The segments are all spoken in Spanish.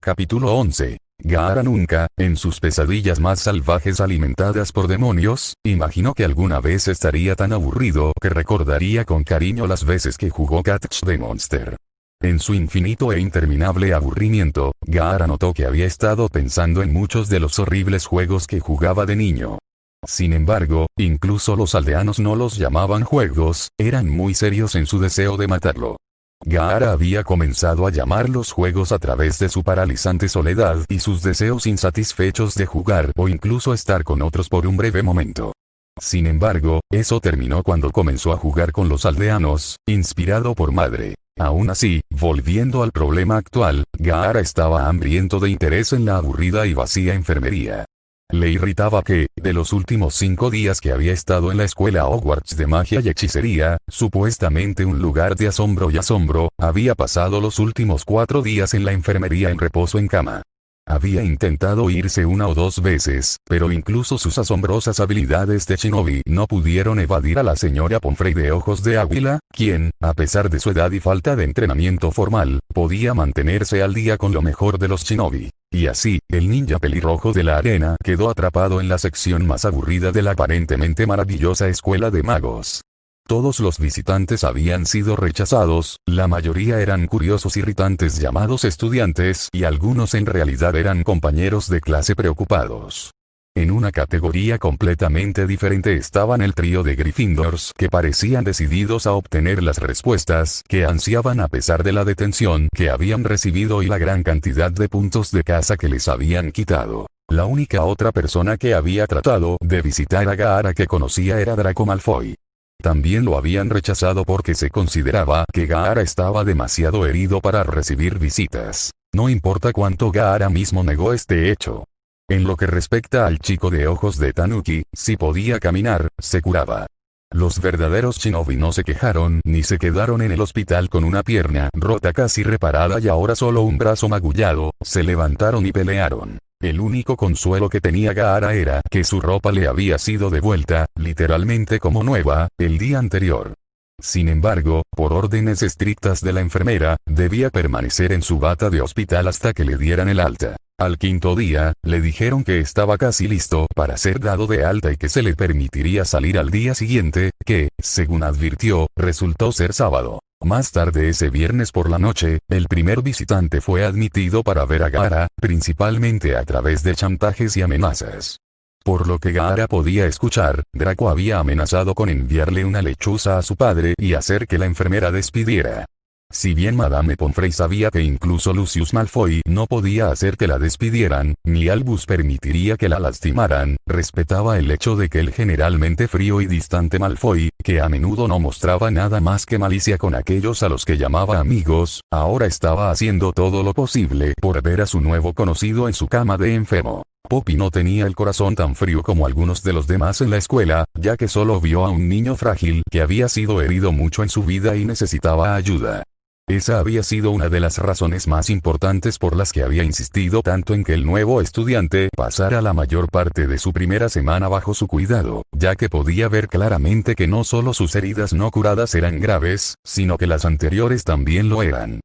Capítulo 11. Gaara nunca, en sus pesadillas más salvajes alimentadas por demonios, imaginó que alguna vez estaría tan aburrido que recordaría con cariño las veces que jugó Catch the Monster. En su infinito e interminable aburrimiento, Gaara notó que había estado pensando en muchos de los horribles juegos que jugaba de niño. Sin embargo, incluso los aldeanos no los llamaban juegos, eran muy serios en su deseo de matarlo. Gaara había comenzado a llamar los juegos a través de su paralizante soledad y sus deseos insatisfechos de jugar o incluso estar con otros por un breve momento. Sin embargo, eso terminó cuando comenzó a jugar con los aldeanos, inspirado por madre. Aún así, volviendo al problema actual, Gaara estaba hambriento de interés en la aburrida y vacía enfermería. Le irritaba que, de los últimos 5 días que había estado en la escuela Hogwarts de magia y hechicería, supuestamente un lugar de asombro y asombro, había pasado los últimos 4 días en la enfermería en reposo en cama. Había intentado irse 1 o 2 veces, pero incluso sus asombrosas habilidades de shinobi no pudieron evadir a la señora Pomfrey de Ojos de Águila, quien, a pesar de su edad y falta de entrenamiento formal, podía mantenerse al día con lo mejor de los shinobi. Y así, el ninja pelirrojo de la arena quedó atrapado en la sección más aburrida de la aparentemente maravillosa escuela de magos. Todos los visitantes habían sido rechazados, la mayoría eran curiosos irritantes llamados estudiantes y algunos en realidad eran compañeros de clase preocupados. En una categoría completamente diferente estaban el trío de Gryffindors que parecían decididos a obtener las respuestas que ansiaban a pesar de la detención que habían recibido y la gran cantidad de puntos de casa que les habían quitado. La única otra persona que había tratado de visitar a Gaara que conocía era Draco Malfoy. También lo habían rechazado porque se consideraba que Gaara estaba demasiado herido para recibir visitas. No importa cuánto Gaara mismo negó este hecho. En lo que respecta al chico de ojos de Tanuki, si podía caminar, se curaba. Los verdaderos shinobi no se quejaron ni se quedaron en el hospital con una pierna rota casi reparada y ahora solo un brazo magullado, se levantaron y pelearon. El único consuelo que tenía Gaara era que su ropa le había sido devuelta, literalmente como nueva, el día anterior. Sin embargo, por órdenes estrictas de la enfermera, debía permanecer en su bata de hospital hasta que le dieran el alta. Al 5.º día, le dijeron que estaba casi listo para ser dado de alta y que se le permitiría salir al día siguiente, que, según advirtió, resultó ser sábado. Más tarde ese viernes por la noche, el primer visitante fue admitido para ver a Gaara, principalmente a través de chantajes y amenazas. Por lo que Gaara podía escuchar, Draco había amenazado con enviarle una lechuza a su padre y hacer que la enfermera despidiera. Si bien Madame Pomfrey sabía que incluso Lucius Malfoy no podía hacer que la despidieran, ni Albus permitiría que la lastimaran, respetaba el hecho de que el generalmente frío y distante Malfoy, que a menudo no mostraba nada más que malicia con aquellos a los que llamaba amigos, ahora estaba haciendo todo lo posible por ver a su nuevo conocido en su cama de enfermo. Poppy no tenía el corazón tan frío como algunos de los demás en la escuela, ya que solo vio a un niño frágil que había sido herido mucho en su vida y necesitaba ayuda. Esa había sido una de las razones más importantes por las que había insistido tanto en que el nuevo estudiante pasara la mayor parte de su primera semana bajo su cuidado, ya que podía ver claramente que no solo sus heridas no curadas eran graves, sino que las anteriores también lo eran.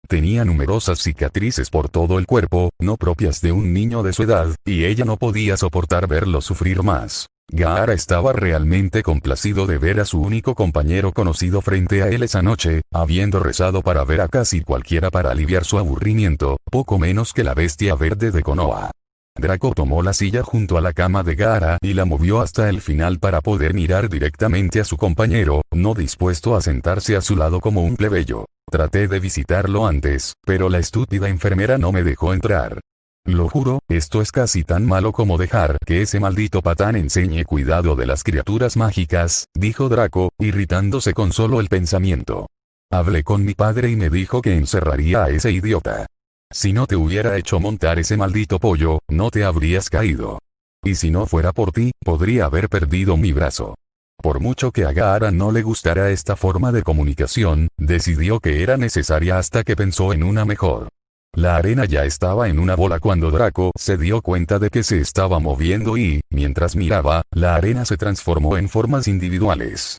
Tenía numerosas cicatrices por todo el cuerpo, no propias de un niño de su edad, y ella no podía soportar verlo sufrir más. Gaara estaba realmente complacido de ver a su único compañero conocido frente a él esa noche, habiendo rezado para ver a casi cualquiera para aliviar su aburrimiento, poco menos que la bestia verde de Konoha. Draco tomó la silla junto a la cama de Gaara y la movió hasta el final para poder mirar directamente a su compañero, no dispuesto a sentarse a su lado como un plebeyo. Traté de visitarlo antes, pero la estúpida enfermera no me dejó entrar. Lo juro, esto es casi tan malo como dejar que ese maldito patán enseñe cuidado de las criaturas mágicas, dijo Draco, irritándose con solo el pensamiento. Hablé con mi padre y me dijo que encerraría a ese idiota. Si no te hubiera hecho montar ese maldito pollo, no te habrías caído. Y si no fuera por ti, podría haber perdido mi brazo. Por mucho que a Gaara no le gustara esta forma de comunicación, decidió que era necesaria hasta que pensó en una mejor. La arena ya estaba en una bola cuando Draco se dio cuenta de que se estaba moviendo y, mientras miraba, la arena se transformó en formas individuales.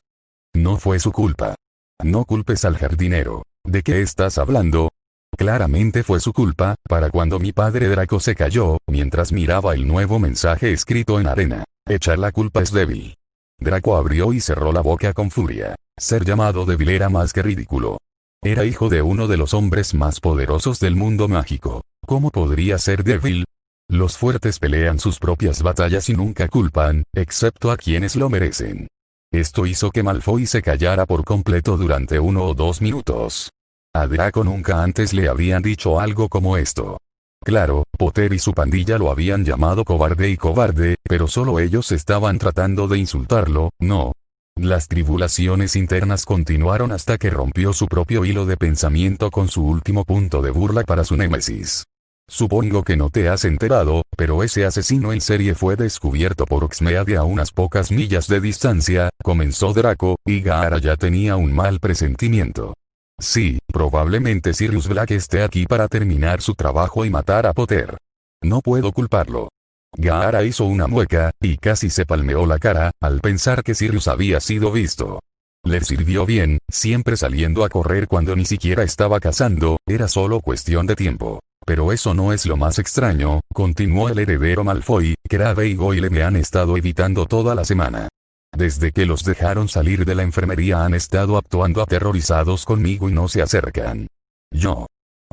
No fue su culpa. No culpes al jardinero. ¿De qué estás hablando? Claramente fue su culpa, para cuando mi padre Draco se cayó, mientras miraba el nuevo mensaje escrito en arena. Echar la culpa es débil. Draco abrió y cerró la boca con furia. Ser llamado débil era más que ridículo. Era hijo de uno de los hombres más poderosos del mundo mágico. ¿Cómo podría ser débil? Los fuertes pelean sus propias batallas y nunca culpan, excepto a quienes lo merecen. Esto hizo que Malfoy se callara por completo durante 1 o 2 minutos. A Draco nunca antes le habían dicho algo como esto. Claro, Potter y su pandilla lo habían llamado cobarde, pero solo ellos estaban tratando de insultarlo, ¿no? Las tribulaciones internas continuaron hasta que rompió su propio hilo de pensamiento con su último punto de burla para su némesis. Supongo que no te has enterado, pero ese asesino en serie fue descubierto por Oxmeade a unas pocas millas de distancia, comenzó Draco, y Gaara ya tenía un mal presentimiento. Sí, probablemente Sirius Black esté aquí para terminar su trabajo y matar a Potter. No puedo culparlo. Gaara hizo una mueca, y casi se palmeó la cara, al pensar que Sirius había sido visto. Le sirvió bien, siempre saliendo a correr cuando ni siquiera estaba cazando, era solo cuestión de tiempo. Pero eso no es lo más extraño, continuó el heredero Malfoy, Crabbe y Goyle me han estado evitando toda la semana. Desde que los dejaron salir de la enfermería han estado actuando aterrorizados conmigo y no se acercan.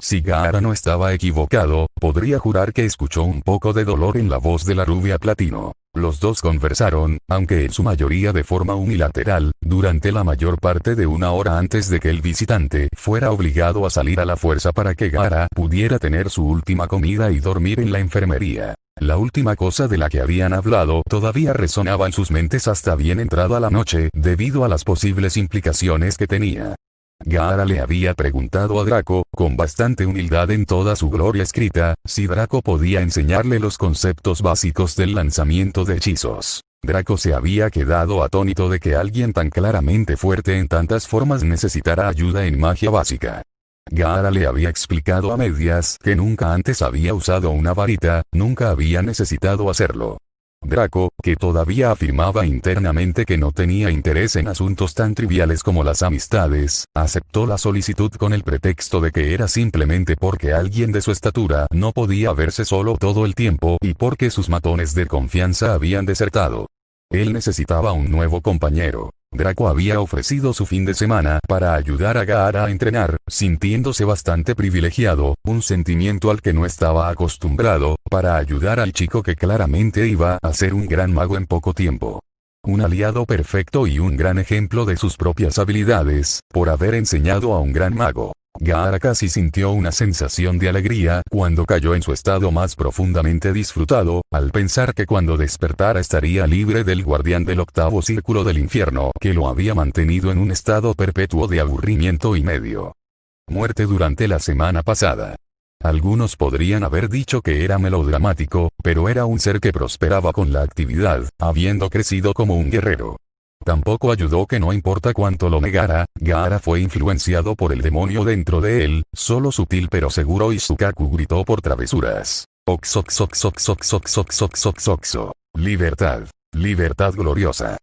Si Gaara no estaba equivocado, podría jurar que escuchó un poco de dolor en la voz de la rubia Platino. Los dos conversaron, aunque en su mayoría de forma unilateral, durante la mayor parte de 1 hora antes de que el visitante fuera obligado a salir a la fuerza para que Gaara pudiera tener su última comida y dormir en la enfermería. La última cosa de la que habían hablado todavía resonaba en sus mentes hasta bien entrada la noche, debido a las posibles implicaciones que tenía. Gaara le había preguntado a Draco, con bastante humildad en toda su gloria escrita, si Draco podía enseñarle los conceptos básicos del lanzamiento de hechizos. Draco se había quedado atónito de que alguien tan claramente fuerte en tantas formas necesitara ayuda en magia básica. Gaara le había explicado a medias que nunca antes había usado una varita, nunca había necesitado hacerlo. Draco, que todavía afirmaba internamente que no tenía interés en asuntos tan triviales como las amistades, aceptó la solicitud con el pretexto de que era simplemente porque alguien de su estatura no podía verse solo todo el tiempo y porque sus matones de confianza habían desertado. Él necesitaba un nuevo compañero. Draco había ofrecido su fin de semana para ayudar a Gaara a entrenar, sintiéndose bastante privilegiado, un sentimiento al que no estaba acostumbrado, para ayudar al chico que claramente iba a ser un gran mago en poco tiempo. Un aliado perfecto y un gran ejemplo de sus propias habilidades, por haber enseñado a un gran mago. Gaara casi sintió una sensación de alegría cuando cayó en su estado más profundamente disfrutado, al pensar que cuando despertara estaría libre del guardián del octavo círculo del infierno que lo había mantenido en un estado perpetuo de aburrimiento y medio muerte durante la semana pasada. Algunos podrían haber dicho que era melodramático, pero era un ser que prosperaba con la actividad, habiendo crecido como un guerrero. Tampoco ayudó que no importa cuánto lo negara, Gaara fue influenciado por el demonio dentro de él, solo sutil pero seguro, y Sukaku gritó por travesuras. Oxo. Libertad. Libertad gloriosa.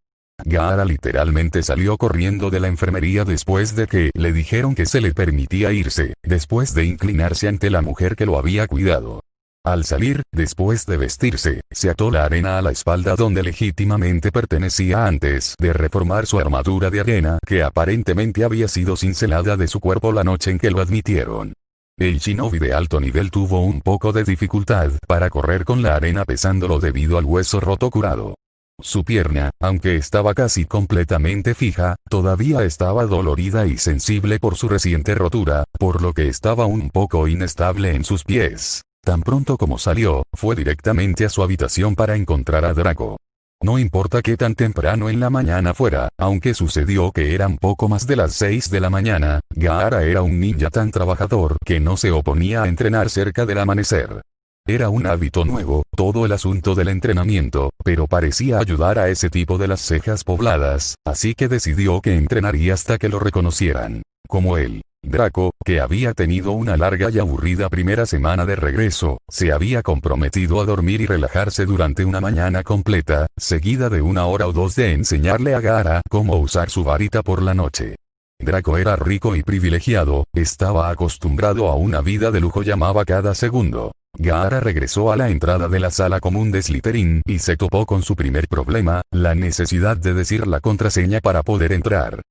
Gaara literalmente salió corriendo de la enfermería después de que le dijeron que se le permitía irse, después de inclinarse ante la mujer que lo había cuidado. Al salir, después de vestirse, se ató la arena a la espalda donde legítimamente pertenecía antes de reformar su armadura de arena que aparentemente había sido cincelada de su cuerpo la noche en que lo admitieron. El shinobi de alto nivel tuvo un poco de dificultad para correr con la arena pesándolo debido al hueso roto curado. Su pierna, aunque estaba casi completamente fija, todavía estaba dolorida y sensible por su reciente rotura, por lo que estaba un poco inestable en sus pies. Tan pronto como salió, fue directamente a su habitación para encontrar a Draco. No importa qué tan temprano en la mañana fuera, aunque sucedió que eran poco más de las 6 de la mañana, Gaara era un ninja tan trabajador que no se oponía a entrenar cerca del amanecer. Era un hábito nuevo, todo el asunto del entrenamiento, pero parecía ayudar a ese tipo de las cejas pobladas, así que decidió que entrenaría hasta que lo reconocieran. Como él. Draco, que había tenido una larga y aburrida primera semana de regreso, se había comprometido a dormir y relajarse durante una mañana completa, seguida de 1 hora o 2 de enseñarle a Gaara cómo usar su varita por la noche. Draco era rico y privilegiado, estaba acostumbrado a una vida de lujo, llamaba cada segundo. Gaara regresó a la entrada de la sala común de Slytherin y se topó con su primer problema, la necesidad de decir la contraseña para poder entrar.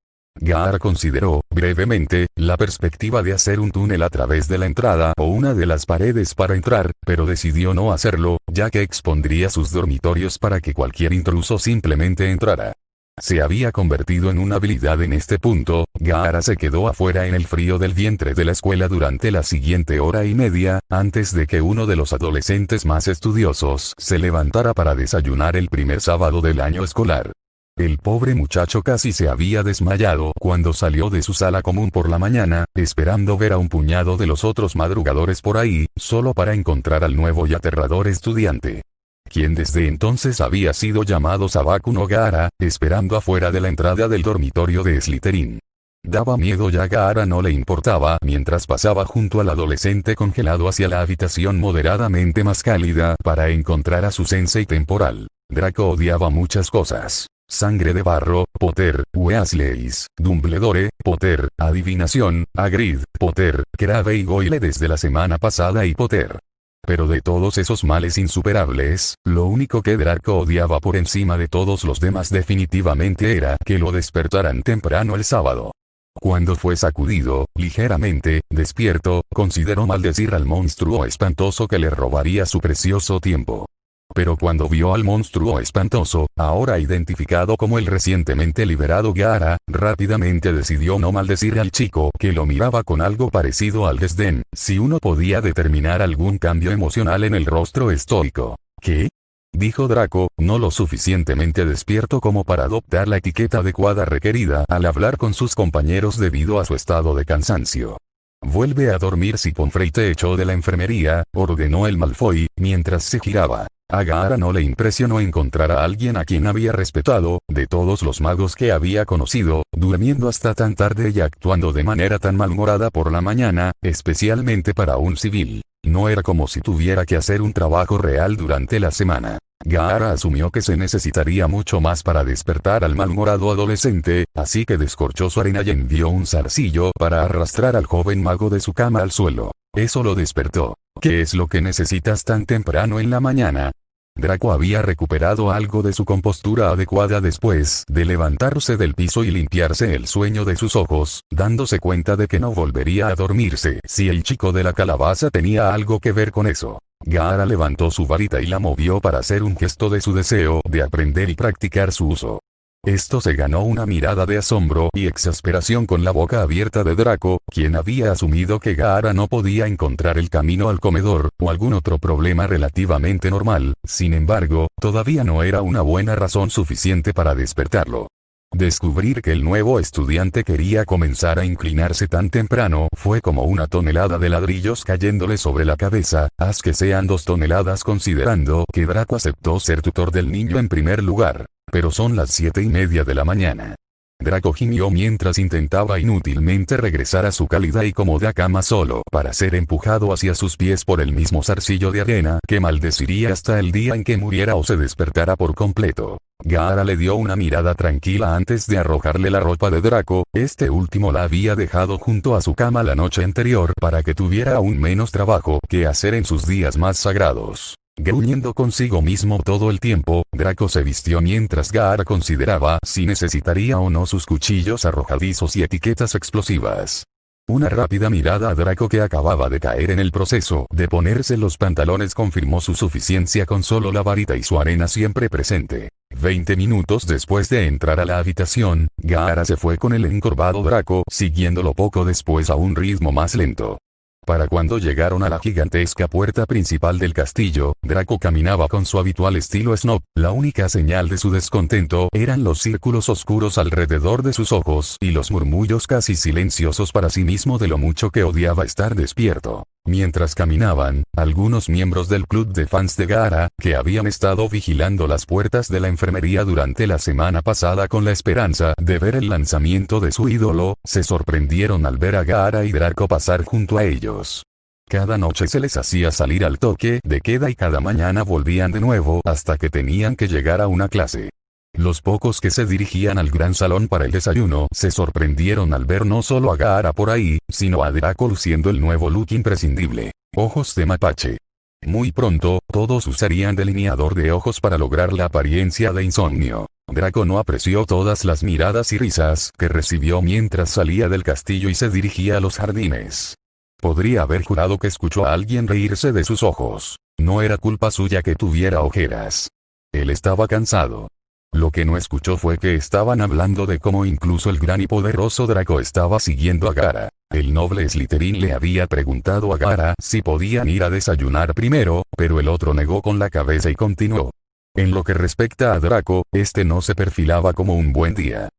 Gaara consideró, brevemente, la perspectiva de hacer un túnel a través de la entrada o una de las paredes para entrar, pero decidió no hacerlo, ya que expondría sus dormitorios para que cualquier intruso simplemente entrara. Se había convertido en una habilidad en este punto. Gaara se quedó afuera en el frío del vientre de la escuela durante la siguiente hora y media, antes de que uno de los adolescentes más estudiosos se levantara para desayunar el primer sábado del año escolar. El pobre muchacho casi se había desmayado cuando salió de su sala común por la mañana, esperando ver a un puñado de los otros madrugadores por ahí, solo para encontrar al nuevo y aterrador estudiante, quien desde entonces había sido llamado Sabaku no Gaara, esperando afuera de la entrada del dormitorio de Slytherin. Daba miedo, ya Gaara no le importaba mientras pasaba junto al adolescente congelado hacia la habitación moderadamente más cálida para encontrar a su sensei temporal. Draco odiaba muchas cosas: sangre de barro, Potter, Weasleys, Dumbledore, Potter, adivinación, Hagrid, Potter, Crabbe y Goyle desde la semana pasada y Potter. Pero de todos esos males insuperables, lo único que Draco odiaba por encima de todos los demás definitivamente era que lo despertaran temprano el sábado. Cuando fue sacudido, ligeramente, despierto, consideró maldecir al monstruo espantoso que le robaría su precioso tiempo. Pero cuando vio al monstruo espantoso, ahora identificado como el recientemente liberado Gaara, rápidamente decidió no maldecir al chico que lo miraba con algo parecido al desdén, si uno podía determinar algún cambio emocional en el rostro estoico. ¿Qué?, dijo Draco, no lo suficientemente despierto como para adoptar la etiqueta adecuada requerida al hablar con sus compañeros debido a su estado de cansancio. Vuelve a dormir si Pomfrey te echó de la enfermería, ordenó el Malfoy, mientras se giraba. A Gaara no le impresionó encontrar a alguien a quien había respetado, de todos los magos que había conocido, durmiendo hasta tan tarde y actuando de manera tan malhumorada por la mañana, especialmente para un civil. No era como si tuviera que hacer un trabajo real durante la semana. Gaara asumió que se necesitaría mucho más para despertar al malhumorado adolescente, así que descorchó su arena y envió un zarcillo para arrastrar al joven mago de su cama al suelo. Eso lo despertó. ¿Qué es lo que necesitas tan temprano en la mañana? Draco había recuperado algo de su compostura adecuada después de levantarse del piso y limpiarse el sueño de sus ojos, dándose cuenta de que no volvería a dormirse si el chico de la calabaza tenía algo que ver con eso. Gaara levantó su varita y la movió para hacer un gesto de su deseo de aprender y practicar su uso. Esto se ganó una mirada de asombro y exasperación con la boca abierta de Draco, quien había asumido que Gaara no podía encontrar el camino al comedor, o algún otro problema relativamente normal. Sin embargo, todavía no era una buena razón suficiente para despertarlo. Descubrir que el nuevo estudiante quería comenzar a inclinarse tan temprano fue como una tonelada de ladrillos cayéndole sobre la cabeza, haz que sean 2 toneladas considerando que Draco aceptó ser tutor del niño en primer lugar. Pero son las 7:30 de la mañana. Draco gimió mientras intentaba inútilmente regresar a su cálida y cómoda cama solo para ser empujado hacia sus pies por el mismo zarcillo de arena que maldeciría hasta el día en que muriera o se despertara por completo. Gaara le dio una mirada tranquila antes de arrojarle la ropa de Draco. Este último la había dejado junto a su cama la noche anterior para que tuviera aún menos trabajo que hacer en sus días más sagrados. Gruñendo consigo mismo todo el tiempo, Draco se vistió mientras Gaara consideraba si necesitaría o no sus cuchillos arrojadizos y etiquetas explosivas. Una rápida mirada a Draco, que acababa de caer en el proceso de ponerse los pantalones, confirmó su suficiencia con solo la varita y su arena siempre presente. 20 minutos después de entrar a la habitación, Gaara se fue con el encorvado Draco, siguiéndolo poco después a un ritmo más lento. Para cuando llegaron a la gigantesca puerta principal del castillo, Draco caminaba con su habitual estilo snob. La única señal de su descontento eran los círculos oscuros alrededor de sus ojos y los murmullos casi silenciosos para sí mismo de lo mucho que odiaba estar despierto. Mientras caminaban, algunos miembros del club de fans de Gaara, que habían estado vigilando las puertas de la enfermería durante la semana pasada con la esperanza de ver el lanzamiento de su ídolo, se sorprendieron al ver a Gaara y Draco pasar junto a ellos. Cada noche se les hacía salir al toque de queda y cada mañana volvían de nuevo hasta que tenían que llegar a una clase. Los pocos que se dirigían al gran salón para el desayuno se sorprendieron al ver no solo a Gaara por ahí, sino a Draco luciendo el nuevo look imprescindible. Ojos de mapache. Muy pronto, todos usarían delineador de ojos para lograr la apariencia de insomnio. Draco no apreció todas las miradas y risas que recibió mientras salía del castillo y se dirigía a los jardines. Podría haber jurado que escuchó a alguien reírse de sus ojos. No era culpa suya que tuviera ojeras. Él estaba cansado. Lo que no escuchó fue que estaban hablando de cómo incluso el gran y poderoso Draco estaba siguiendo a Gaara. El noble Slytherin le había preguntado a Gaara si podían ir a desayunar primero, pero el otro negó con la cabeza y continuó. En lo que respecta a Draco, este no se perfilaba como un buen día.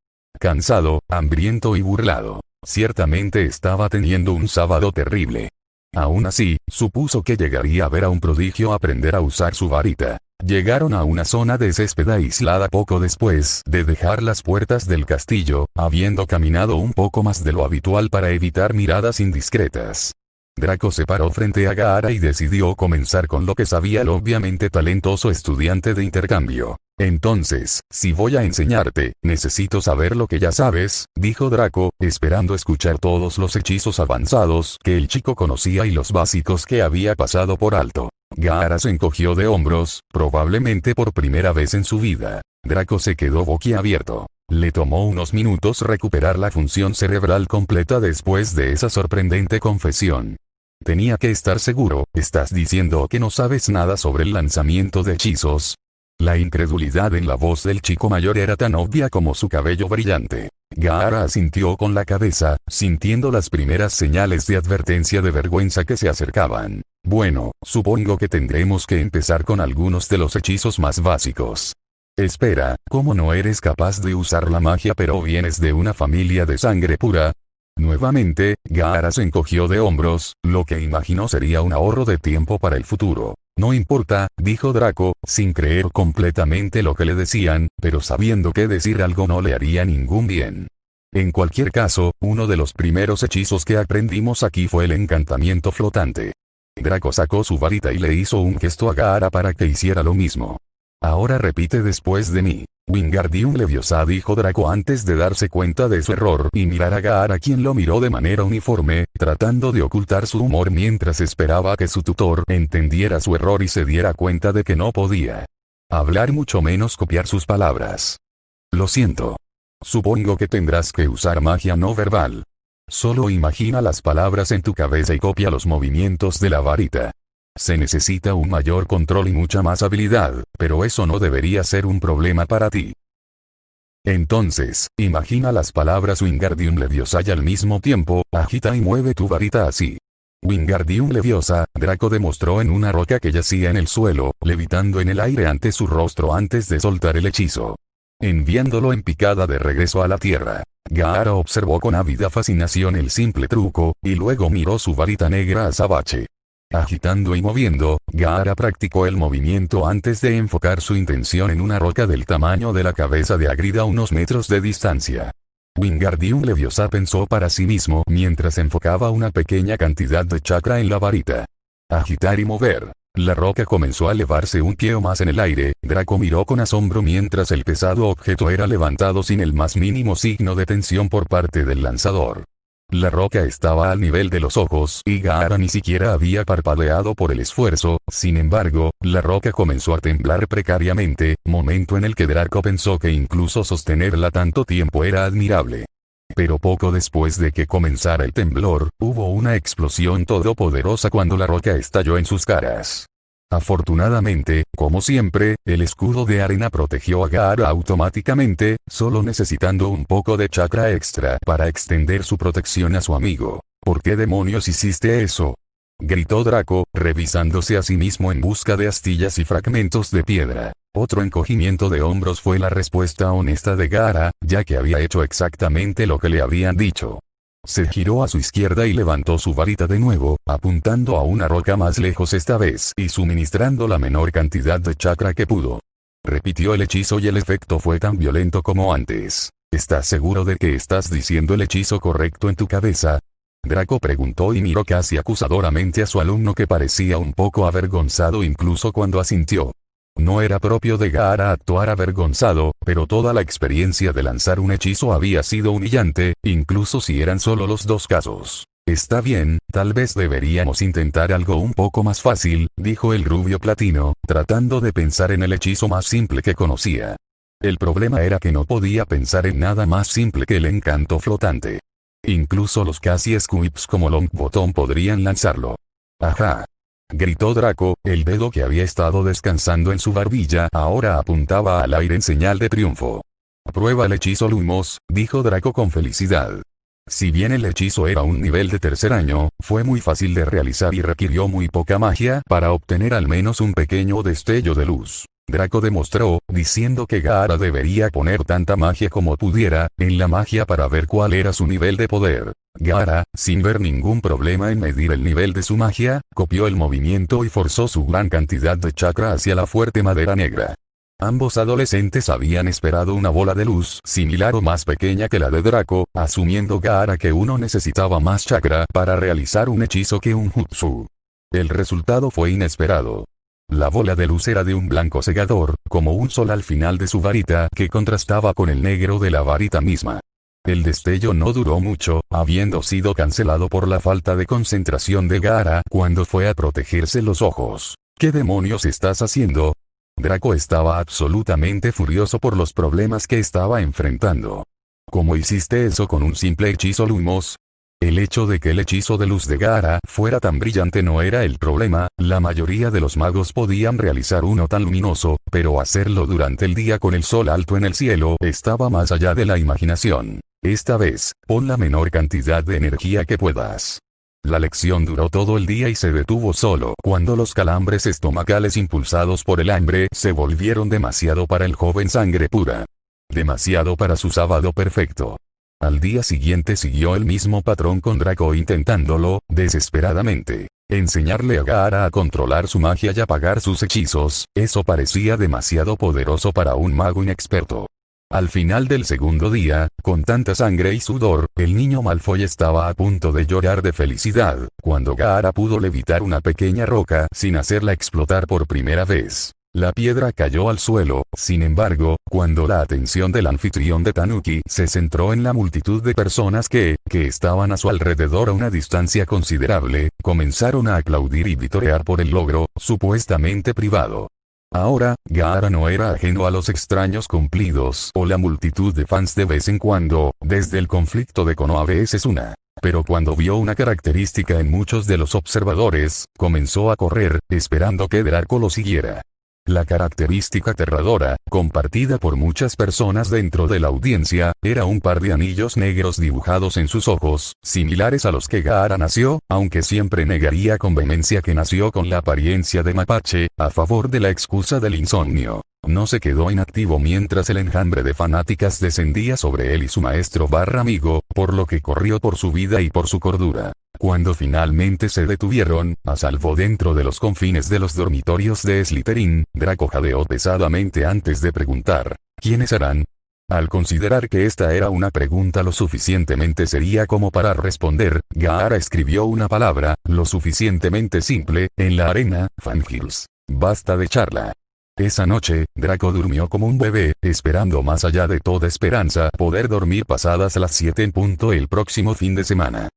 Cansado, hambriento y burlado. Ciertamente estaba teniendo un sábado terrible. Aún así, supuso que llegaría a ver a un prodigio aprender a usar su varita. Llegaron a una zona de césped aislada poco después de dejar las puertas del castillo, habiendo caminado un poco más de lo habitual para evitar miradas indiscretas. Draco se paró frente a Gaara y decidió comenzar con lo que sabía el obviamente talentoso estudiante de intercambio. Entonces, si voy a enseñarte, necesito saber lo que ya sabes, dijo Draco, esperando escuchar todos los hechizos avanzados que el chico conocía y los básicos que había pasado por alto. Gaara se encogió de hombros, probablemente por primera vez en su vida. Draco se quedó boquiabierto. Le tomó unos minutos recuperar la función cerebral completa después de esa sorprendente confesión. Tenía que estar seguro, ¿estás diciendo que no sabes nada sobre el lanzamiento de hechizos? La incredulidad en la voz del chico mayor era tan obvia como su cabello brillante. Gaara asintió con la cabeza, sintiendo las primeras señales de advertencia de vergüenza que se acercaban. Bueno, supongo que tendremos que empezar con algunos de los hechizos más básicos. Espera, ¿cómo no eres capaz de usar la magia pero vienes de una familia de sangre pura? Nuevamente, Gaara se encogió de hombros, lo que imaginó sería un ahorro de tiempo para el futuro. No importa, dijo Draco, sin creer completamente lo que le decían, pero sabiendo que decir algo no le haría ningún bien. En cualquier caso, uno de los primeros hechizos que aprendimos aquí fue el encantamiento flotante. Draco sacó su varita y le hizo un gesto a Gaara para que hiciera lo mismo. Ahora repite después de mí. Wingardium Leviosa, dijo Draco antes de darse cuenta de su error y mirar a Gaara, quien lo miró de manera uniforme, tratando de ocultar su humor mientras esperaba que su tutor entendiera su error y se diera cuenta de que no podía hablar, mucho menos copiar sus palabras. Lo siento. Supongo que tendrás que usar magia no verbal. Solo imagina las palabras en tu cabeza y copia los movimientos de la varita. Se necesita un mayor control y mucha más habilidad, pero eso no debería ser un problema para ti. Entonces, imagina las palabras Wingardium Leviosa y al mismo tiempo, agita y mueve tu varita así. Wingardium Leviosa, Draco demostró en una roca que yacía en el suelo, levitando en el aire ante su rostro antes de soltar el hechizo, enviándolo en picada de regreso a la tierra. Gaara observó con ávida fascinación el simple truco, y luego miró su varita negra azabache. Agitando y moviendo, Gaara practicó el movimiento antes de enfocar su intención en una roca del tamaño de la cabeza de Hagrid a unos metros de distancia. Wingardium Leviosa pensó para sí mismo mientras enfocaba una pequeña cantidad de chakra en la varita. Agitar y mover. La roca comenzó a elevarse un pie o más en el aire. Draco miró con asombro mientras el pesado objeto era levantado sin el más mínimo signo de tensión por parte del lanzador. La roca estaba al nivel de los ojos y Gaara ni siquiera había parpadeado por el esfuerzo. Sin embargo, la roca comenzó a temblar precariamente, momento en el que Draco pensó que incluso sostenerla tanto tiempo era admirable. Pero poco después de que comenzara el temblor, hubo una explosión todopoderosa cuando la roca estalló en sus caras. Afortunadamente, como siempre, el escudo de arena protegió a Gaara automáticamente, solo necesitando un poco de chakra extra para extender su protección a su amigo. ¿Por qué demonios hiciste eso?, gritó Draco, revisándose a sí mismo en busca de astillas y fragmentos de piedra. Otro encogimiento de hombros fue la respuesta honesta de Gaara, ya que había hecho exactamente lo que le habían dicho. Se giró a su izquierda y levantó su varita de nuevo, apuntando a una roca más lejos esta vez y suministrando la menor cantidad de chakra que pudo. Repitió el hechizo y el efecto fue tan violento como antes. ¿Estás seguro de que estás diciendo el hechizo correcto en tu cabeza?, Draco preguntó y miró casi acusadoramente a su alumno, que parecía un poco avergonzado incluso cuando asintió. No era propio de Gaara actuar avergonzado, pero toda la experiencia de lanzar un hechizo había sido humillante, incluso si eran solo los dos casos. Está bien, tal vez deberíamos intentar algo un poco más fácil, dijo el rubio platino, tratando de pensar en el hechizo más simple que conocía. El problema era que no podía pensar en nada más simple que el encanto flotante. Incluso los casi squips como Longbottom podrían lanzarlo. ¡Ajá!, gritó Draco, el dedo que había estado descansando en su barbilla ahora apuntaba al aire en señal de triunfo. «Prueba el hechizo Lumos», dijo Draco con felicidad. Si bien el hechizo era un nivel de tercer año, fue muy fácil de realizar y requirió muy poca magia para obtener al menos un pequeño destello de luz. Draco demostró, diciendo que Gaara debería poner tanta magia como pudiera, en la magia para ver cuál era su nivel de poder. Gaara, sin ver ningún problema en medir el nivel de su magia, copió el movimiento y forzó su gran cantidad de chakra hacia la fuerte madera negra. Ambos adolescentes habían esperado una bola de luz similar o más pequeña que la de Draco, asumiendo Gaara que uno necesitaba más chakra para realizar un hechizo que un jutsu. El resultado fue inesperado. La bola de luz era de un blanco cegador, como un sol al final de su varita que contrastaba con el negro de la varita misma. El destello no duró mucho, habiendo sido cancelado por la falta de concentración de Gaara cuando fue a protegerse los ojos. ¿Qué demonios estás haciendo? Draco estaba absolutamente furioso por los problemas que estaba enfrentando. ¿Cómo hiciste eso con un simple hechizo Lumos? El hecho de que el hechizo de luz de Gaara fuera tan brillante no era el problema, la mayoría de los magos podían realizar uno tan luminoso, pero hacerlo durante el día con el sol alto en el cielo estaba más allá de la imaginación. Esta vez, pon la menor cantidad de energía que puedas. La lección duró todo el día y se detuvo solo cuando los calambres estomacales impulsados por el hambre se volvieron demasiado para el joven sangre pura. Demasiado para su sábado perfecto. Al día siguiente siguió el mismo patrón con Draco intentándolo, desesperadamente. Enseñarle a Gaara a controlar su magia y apagar sus hechizos, eso parecía demasiado poderoso para un mago inexperto. Al final del segundo día, con tanta sangre y sudor, el niño Malfoy estaba a punto de llorar de felicidad, cuando Gaara pudo levitar una pequeña roca sin hacerla explotar por primera vez. La piedra cayó al suelo, sin embargo, cuando la atención del anfitrión de Tanuki se centró en la multitud de personas que estaban a su alrededor a una distancia considerable, comenzaron a aplaudir y vitorear por el logro, supuestamente privado. Ahora, Gaara no era ajeno a los extraños cumplidos o la multitud de fans de vez en cuando, desde el conflicto de Konoha vs Una. Pero cuando vio una característica en muchos de los observadores, comenzó a correr, esperando que Draco lo siguiera. La característica aterradora, compartida por muchas personas dentro de la audiencia, era un par de anillos negros dibujados en sus ojos, similares a los que Gaara nació, aunque siempre negaría con vehemencia que nació con la apariencia de mapache, a favor de la excusa del insomnio. No se quedó inactivo mientras el enjambre de fanáticas descendía sobre él y su maestro amigo, por lo que corrió por su vida y por su cordura. Cuando finalmente se detuvieron, a salvo dentro de los confines de los dormitorios de Slytherin, Draco jadeó pesadamente antes de preguntar, ¿quiénes eran? Al considerar que esta era una pregunta lo suficientemente seria como para responder, Gaara escribió una palabra, lo suficientemente simple, en la arena, Fangirls. Basta de charla. Esa noche, Draco durmió como un bebé, esperando más allá de toda esperanza poder dormir pasadas las 7 en punto el próximo fin de semana.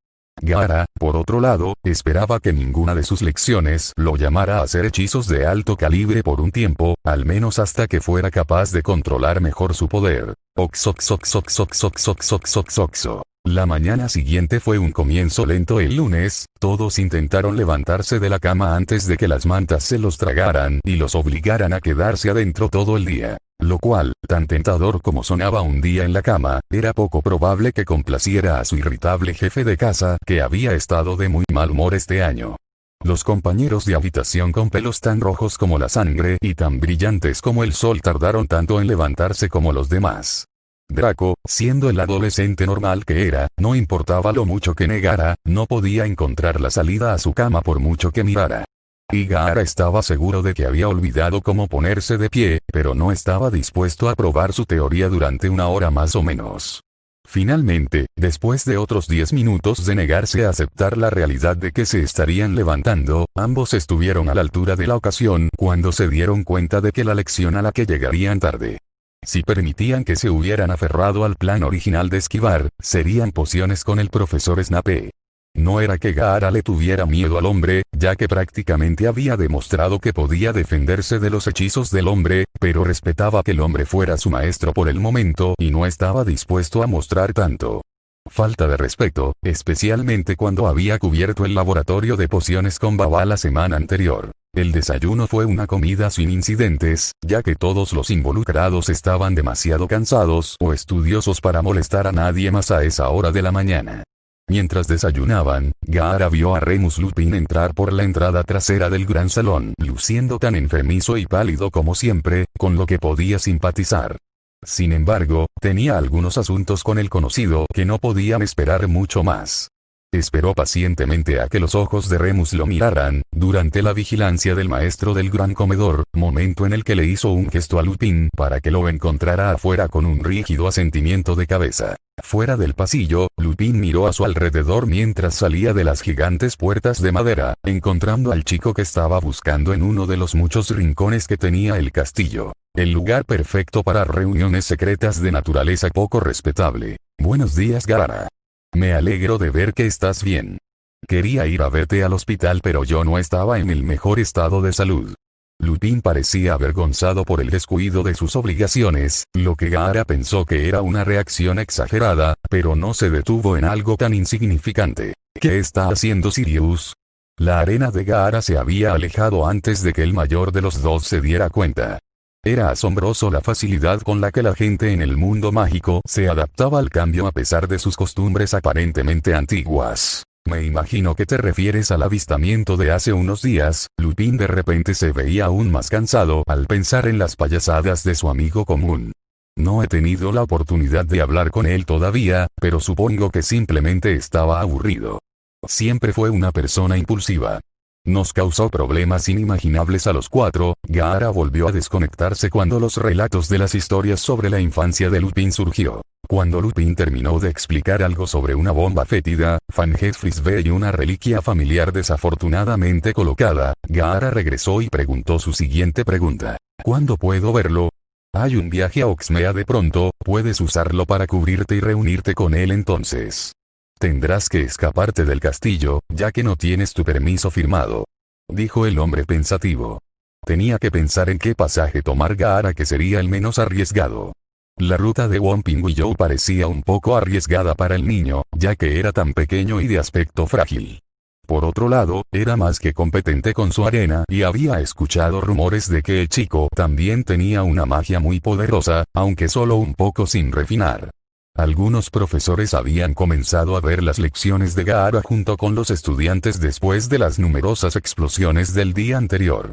Gaara, por otro lado, esperaba que ninguna de sus lecciones lo llamara a hacer hechizos de alto calibre por un tiempo, al menos hasta que fuera capaz de controlar mejor su poder. Oxoxoxoxoxoxoxoxoxo. La mañana siguiente fue un comienzo lento. El lunes, todos intentaron levantarse de la cama antes de que las mantas se los tragaran y los obligaran a quedarse adentro todo el día. Lo cual, tan tentador como sonaba un día en la cama, era poco probable que complaciera a su irritable jefe de casa, que había estado de muy mal humor este año. Los compañeros de habitación con pelos tan rojos como la sangre y tan brillantes como el sol tardaron tanto en levantarse como los demás. Draco, siendo el adolescente normal que era, no importaba lo mucho que negara, no podía encontrar la salida a su cama por mucho que mirara. Y Gaara estaba seguro de que había olvidado cómo ponerse de pie, pero no estaba dispuesto a probar su teoría durante una hora más o menos. Finalmente, después de otros 10 minutos de negarse a aceptar la realidad de que se estarían levantando, ambos estuvieron a la altura de la ocasión cuando se dieron cuenta de que la lección a la que llegarían tarde. Si permitían que se hubieran aferrado al plan original de esquivar, serían pociones con el profesor Snape. No era que Gaara le tuviera miedo al hombre, ya que prácticamente había demostrado que podía defenderse de los hechizos del hombre, pero respetaba que el hombre fuera su maestro por el momento y no estaba dispuesto a mostrar tanto falta de respeto, especialmente cuando había cubierto el laboratorio de pociones con Baba la semana anterior. El desayuno fue una comida sin incidentes, ya que todos los involucrados estaban demasiado cansados o estudiosos para molestar a nadie más a esa hora de la mañana. Mientras desayunaban, Gaara vio a Remus Lupin entrar por la entrada trasera del gran salón, luciendo tan enfermizo y pálido como siempre, con lo que podía simpatizar. Sin embargo, tenía algunos asuntos con el conocido que no podían esperar mucho más. Esperó pacientemente a que los ojos de Remus lo miraran, durante la vigilancia del maestro del gran comedor, momento en el que le hizo un gesto a Lupin para que lo encontrara afuera con un rígido asentimiento de cabeza. Fuera del pasillo, Lupin miró a su alrededor mientras salía de las gigantes puertas de madera, encontrando al chico que estaba buscando en uno de los muchos rincones que tenía el castillo. El lugar perfecto para reuniones secretas de naturaleza poco respetable. Buenos días, Gaara. Me alegro de ver que estás bien. Quería ir a verte al hospital pero yo no estaba en el mejor estado de salud. Lupin parecía avergonzado por el descuido de sus obligaciones, lo que Gaara pensó que era una reacción exagerada, pero no se detuvo en algo tan insignificante. ¿Qué está haciendo Sirius? La arena de Gaara se había alejado antes de que el mayor de los dos se diera cuenta. Era asombroso la facilidad con la que la gente en el mundo mágico se adaptaba al cambio a pesar de sus costumbres aparentemente antiguas. Me imagino que te refieres al avistamiento de hace unos días. Lupin de repente se veía aún más cansado al pensar en las payasadas de su amigo común. No he tenido la oportunidad de hablar con él todavía, pero supongo que simplemente estaba aburrido. Siempre fue una persona impulsiva. Nos causó problemas inimaginables a los cuatro. Gaara volvió a desconectarse cuando los relatos de las historias sobre la infancia de Lupin surgió. Cuando Lupin terminó de explicar algo sobre una bomba fétida, Fanged Frisbee y una reliquia familiar desafortunadamente colocada, Gaara regresó y preguntó su siguiente pregunta. ¿Cuándo puedo verlo? Hay un viaje a Oxmea de pronto, puedes usarlo para cubrirte y reunirte con él entonces. Tendrás que escaparte del castillo, ya que no tienes tu permiso firmado. Dijo el hombre pensativo. Tenía que pensar en qué pasaje tomar Gaara que sería el menos arriesgado. La ruta de Whomping Willow parecía un poco arriesgada para el niño, ya que era tan pequeño y de aspecto frágil. Por otro lado, era más que competente con su arena y había escuchado rumores de que el chico también tenía una magia muy poderosa, aunque solo un poco sin refinar. Algunos profesores habían comenzado a ver las lecciones de Gaara junto con los estudiantes después de las numerosas explosiones del día anterior.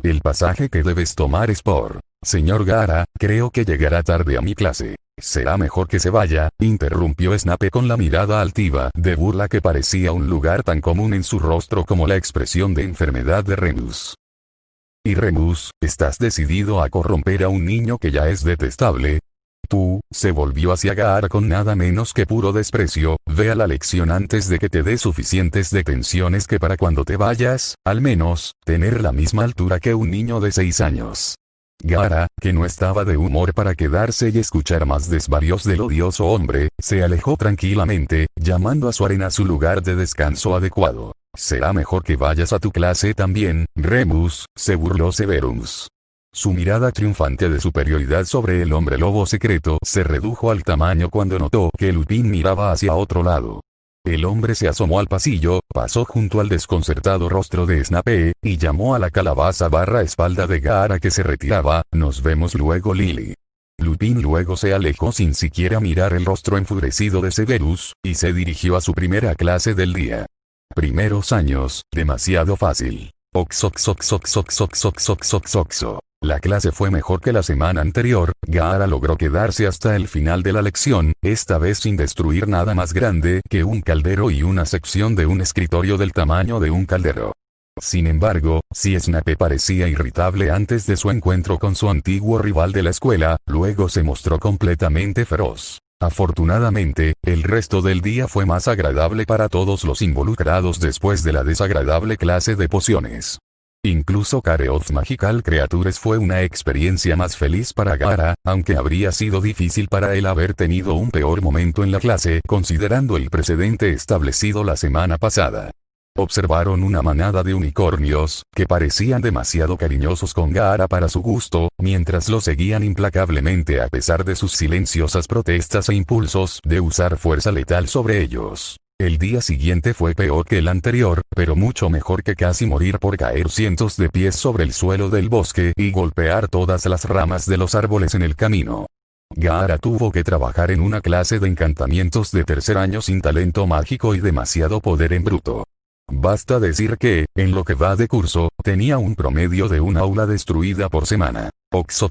El pasaje que debes tomar es por... Señor Gaara, creo que llegará tarde a mi clase. Será mejor que se vaya, interrumpió Snape con la mirada altiva de burla que parecía un lugar tan común en su rostro como la expresión de enfermedad de Remus. ¿Y Remus, estás decidido a corromper a un niño que ya es detestable? Tú, se volvió hacia Gaara con nada menos que puro desprecio, vea la lección antes de que te dé suficientes detenciones que para cuando te vayas, al menos, tener la misma altura que un niño de 6 años. Gaara, que no estaba de humor para quedarse y escuchar más desvarios del odioso hombre, se alejó tranquilamente, llamando a su arena su lugar de descanso adecuado. Será mejor que vayas a tu clase también, Remus, se burló Severus. Su mirada triunfante de superioridad sobre el hombre lobo secreto se redujo al tamaño cuando notó que Lupin miraba hacia otro lado. El hombre se asomó al pasillo, pasó junto al desconcertado rostro de Snape, y llamó a la calabaza espalda de Gaara que se retiraba. Nos vemos luego, Lily. Lupin luego se alejó sin siquiera mirar el rostro enfurecido de Severus, y se dirigió a su primera clase del día. Primeros años, demasiado fácil. Oxoxoxoxoxoxoxoxoxoxo. La clase fue mejor que la semana anterior. Gaara logró quedarse hasta el final de la lección, esta vez sin destruir nada más grande que un caldero y una sección de un escritorio del tamaño de un caldero. Sin embargo, si Snape parecía irritable antes de su encuentro con su antiguo rival de la escuela, luego se mostró completamente feroz. Afortunadamente, el resto del día fue más agradable para todos los involucrados después de la desagradable clase de pociones. Incluso Care of Magical Creatures fue una experiencia más feliz para Gaara, aunque habría sido difícil para él haber tenido un peor momento en la clase considerando el precedente establecido la semana pasada. Observaron una manada de unicornios, que parecían demasiado cariñosos con Gaara para su gusto, mientras lo seguían implacablemente a pesar de sus silenciosas protestas e impulsos de usar fuerza letal sobre ellos. El día siguiente fue peor que el anterior, pero mucho mejor que casi morir por caer cientos de pies sobre el suelo del bosque y golpear todas las ramas de los árboles en el camino. Gaara tuvo que trabajar en una clase de encantamientos de tercer año sin talento mágico y demasiado poder en bruto. Basta decir que, en lo que va de curso, tenía un promedio de un aula destruida por semana. Oxo.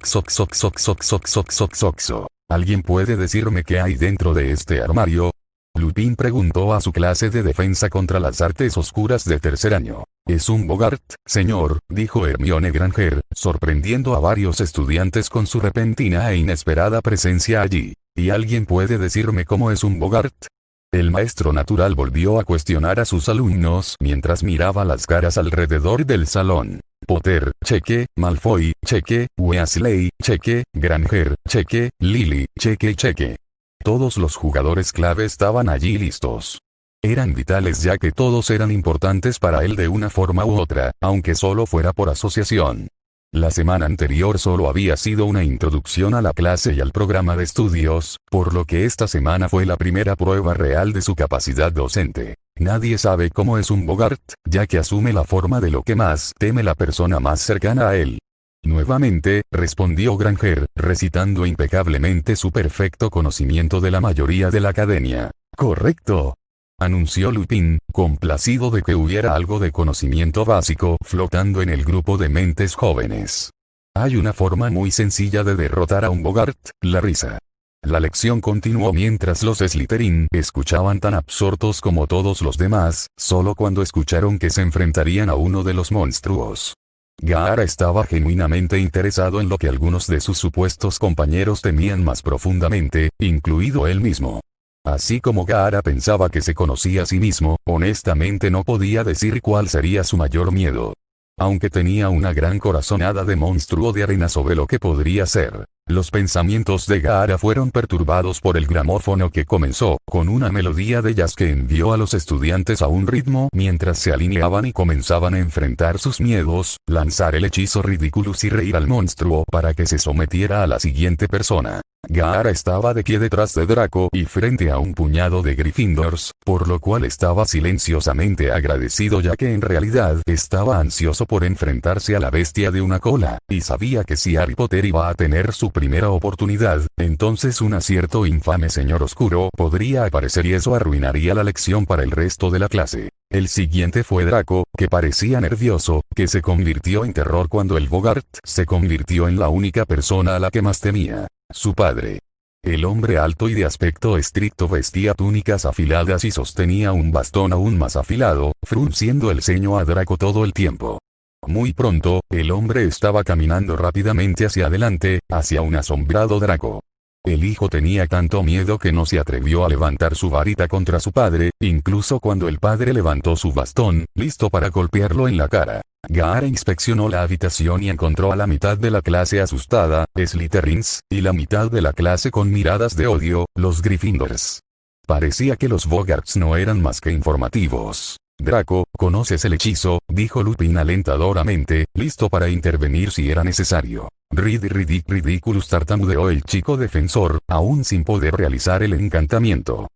¿Alguien puede decirme qué hay dentro de este armario? Lupin preguntó a su clase de defensa contra las artes oscuras de tercer año. Es un Bogart, señor, dijo Hermione Granger, sorprendiendo a varios estudiantes con su repentina e inesperada presencia allí. ¿Y alguien puede decirme cómo es un Bogart? El maestro natural volvió a cuestionar a sus alumnos mientras miraba las caras alrededor del salón. Potter, cheque, Malfoy, cheque, Weasley, cheque, Granger, cheque, Lily, cheque. Todos los jugadores clave estaban allí listos. Eran vitales ya que todos eran importantes para él de una forma u otra, aunque solo fuera por asociación. La semana anterior solo había sido una introducción a la clase y al programa de estudios, por lo que esta semana fue la primera prueba real de su capacidad docente. Nadie sabe cómo es un Bogart, ya que asume la forma de lo que más teme la persona más cercana a él. Nuevamente, respondió Granger, recitando impecablemente su perfecto conocimiento de la mayoría de la academia. Correcto, anunció Lupin, complacido de que hubiera algo de conocimiento básico flotando en el grupo de mentes jóvenes. Hay una forma muy sencilla de derrotar a un Bogart, la risa. La lección continuó mientras los Slytherin escuchaban tan absortos como todos los demás, solo cuando escucharon que se enfrentarían a uno de los monstruos. Gaara estaba genuinamente interesado en lo que algunos de sus supuestos compañeros temían más profundamente, incluido él mismo. Así como Gaara pensaba que se conocía a sí mismo, honestamente no podía decir cuál sería su mayor miedo. Aunque tenía una gran corazonada de monstruo de arena sobre lo que podría ser. Los pensamientos de Gaara fueron perturbados por el gramófono que comenzó, con una melodía de jazz que envió a los estudiantes a un ritmo mientras se alineaban y comenzaban a enfrentar sus miedos, lanzar el hechizo Ridiculous y reír al monstruo para que se sometiera a la siguiente persona. Gaara estaba de pie detrás de Draco y frente a un puñado de Gryffindors, por lo cual estaba silenciosamente agradecido ya que en realidad estaba ansioso por enfrentarse a la bestia de una cola, y sabía que si Harry Potter iba a tener su primera oportunidad, entonces un acierto infame señor oscuro podría aparecer y eso arruinaría la lección para el resto de la clase. El siguiente fue Draco, que parecía nervioso, que se convirtió en terror cuando el Bogart se convirtió en la única persona a la que más temía. Su padre. El hombre alto y de aspecto estricto vestía túnicas afiladas y sostenía un bastón aún más afilado, frunciendo el ceño a Draco todo el tiempo. Muy pronto, el hombre estaba caminando rápidamente hacia adelante, hacia un asombrado Draco. El hijo tenía tanto miedo que no se atrevió a levantar su varita contra su padre, incluso cuando el padre levantó su bastón, listo para golpearlo en la cara. Gaara inspeccionó la habitación y encontró a la mitad de la clase asustada, Slytherins, y la mitad de la clase con miradas de odio, los Gryffindors. Parecía que los Bogarts no eran más que informativos. Draco, ¿conoces el hechizo?, dijo Lupin alentadoramente, listo para intervenir si era necesario. Ridiculous tartamudeó el chico defensor, aún sin poder realizar el encantamiento.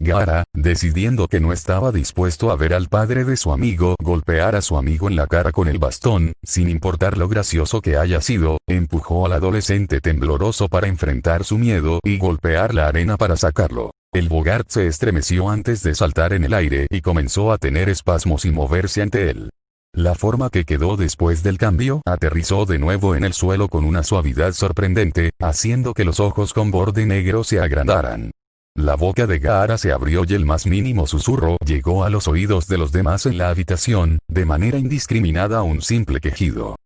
Gaara, decidiendo que no estaba dispuesto a ver al padre de su amigo golpear a su amigo en la cara con el bastón, sin importar lo gracioso que haya sido, empujó al adolescente tembloroso para enfrentar su miedo y golpear la arena para sacarlo. El Bogart se estremeció antes de saltar en el aire y comenzó a tener espasmos y moverse ante él. La forma que quedó después del cambio aterrizó de nuevo en el suelo con una suavidad sorprendente, haciendo que los ojos con borde negro se agrandaran. La boca de Gaara se abrió y el más mínimo susurro llegó a los oídos de los demás en la habitación, de manera indiscriminada un simple quejido.